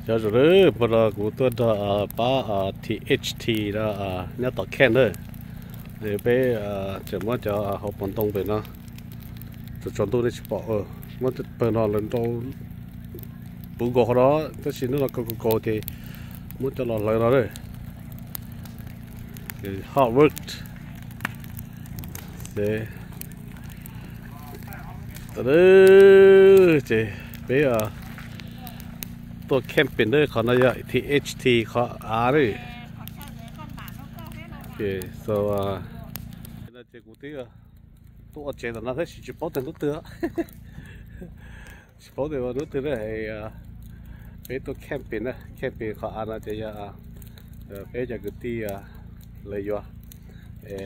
giờ rồi bây giờ của tôi đã ba THT đã nhớ tỏ khen rồi để bé chỉ muốn cho học vận động về nó tôi chọn tôi để chụp bỏ muốn bây giờ lần đầu bù gò đó tôi xin nó có thì muốn cho nó lời nó rồi hard worked để từ chị béตัวแคมปิ้งเลยเขาน่าจะ THT เขาเลยโอเค so น่าจะกูตีตัวเจนน่าจะสิบปอนด์ตัวเตือสิบปอนด์ว่าตัวเตือเลยเป็นตัวแคมปิ้งนะแคมปิ้งเขาน่าจะเป็นจากกูตีเลยอยู่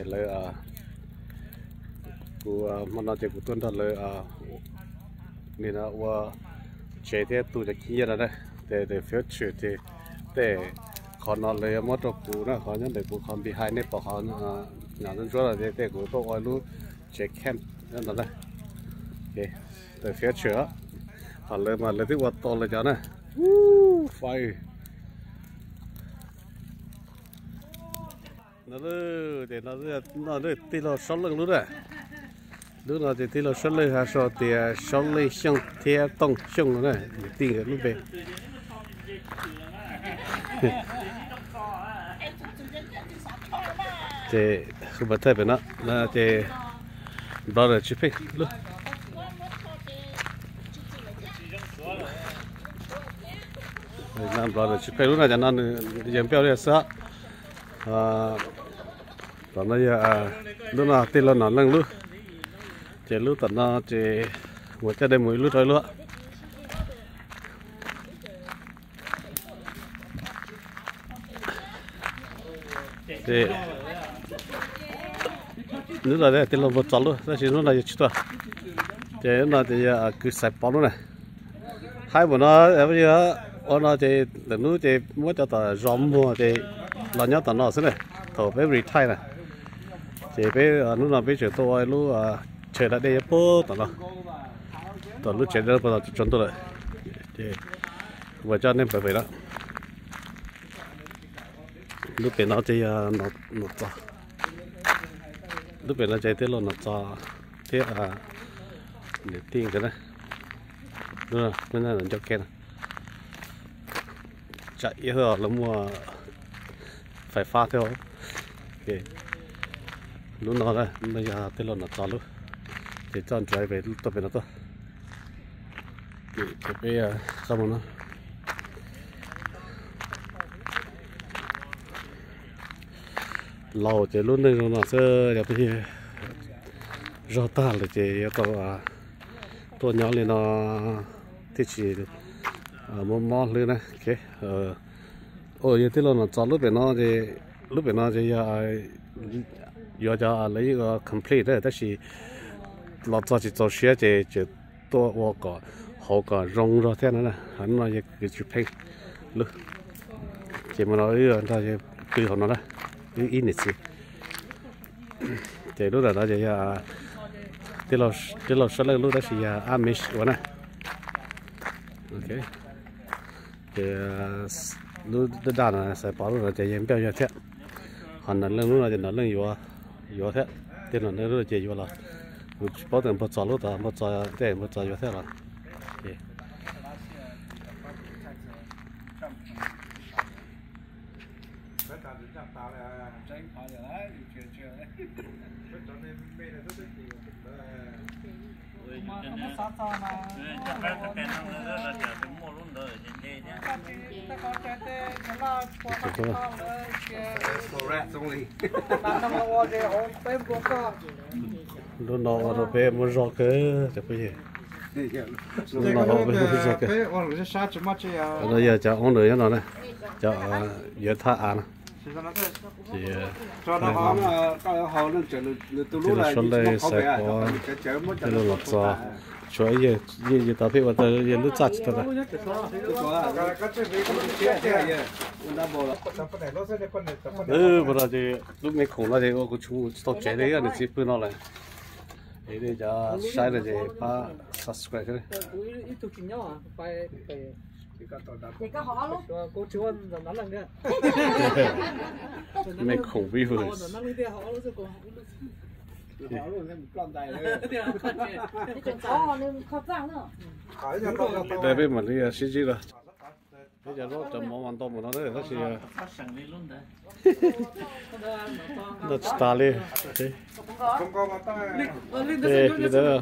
เลยกูมันน่าจะกูต้นได้เลยนี่นะว่าเจเทตัวจะขี้อะไรนะแต่เฟี้ยวเฉยแต่ขอนอนเลยมอตัวกูนะขอยันแต่กูคอมบีไฮในปอกเขางานนั้นช่วยอะไรแต่กูต้องไว้รู้เช็คแคมนั่นแหละโอเคแต่เฟี้ยวเฉยขอเลยมาเลยที่วัดโตเลยจ้ะนะไฟนั่นเลยเดี๋ยวนั่นเลยที่เราซ้อนเรื่องรู้ด้วยlúc nào thì là xuất lên hay sao thì xuất lên xong thì tông xong rồi này tiền ở lúc về thì không bắt thấy bên đó là thì đó là chụp hình lúc làm đó là chụp hình lúc này cho nên dàn béo đi sợ còn bây giờ lúc nào thì là nó nâng lúc chế lúa tận nó chế một cái đây mỗi lúa thôi lúa chế nước là đây tên là một chó luôn, đó chỉ nó là chút thôi chế nó thì cứ sạch bóng luôn này hai bữa nó bây giờ nó chế từ núi chế muốn cho tờ róm mua chế là nhớ tận nó thế này thầu bé retire này chế bé lúc nào bé chuyển tôi lúc chơi lại đây bố tao lúc chơi đó bắt đầu chọn tôi lại và cho nên phải vậy đó lúc bên nó chơi nó cho lúc bên nó chơi thế là nó cho thế để tiền cái này đúng không bên này là cho kén chạy hơi là mua phải pha theo ok lúc nó đây bây giờ thế là nó cho luôn để chọn trái về tập về nó thôi thì bây giờ xong rồi nó lâu chỉ lúc này nó sẽ đẹp như rõ ta là chỉ có tôi nhỏ lên nó thì chỉ một món lên này ok ôi thế là nó chọn lúc về nó thì giờ cho lấy cái complete đấy,但是老早就做些就多我个好个融了天了，很多也给去配了，这么老有大家最好了，一年次，这路的大家呀，这老说那路的是呀阿美什呢 ，OK， 这路的大呢是保路的这也比较天，很难路呢就难有天，这路那路就有了。保证不找路的，不找对，不找药材了。对。lúc nào nó về muốn rõ cái chắc cái gì lúc nào nó về muốn rõ cái nó giờ cho ông đợi nó này cho giờ thả ăn thì cho nó họ nó chờ từ lúc này sẽ có cái nó lọt ra cho giờ tao biếtว่าgiờ lúc chặt thôi bây giờ thì lúc này khủng là thì có chú tao chạy đấy là chỉ bữa nào này để cho sai là thì pa subscribe cái này 这个好了。我就问哪两个？没口味了。哪里的好了就讲。好路那撞在了。你整早你靠账了。对被门里司机了。你就攞就冇揾到冇到咧，嗰時啊。那打咧，對。咁講話得。對，你得。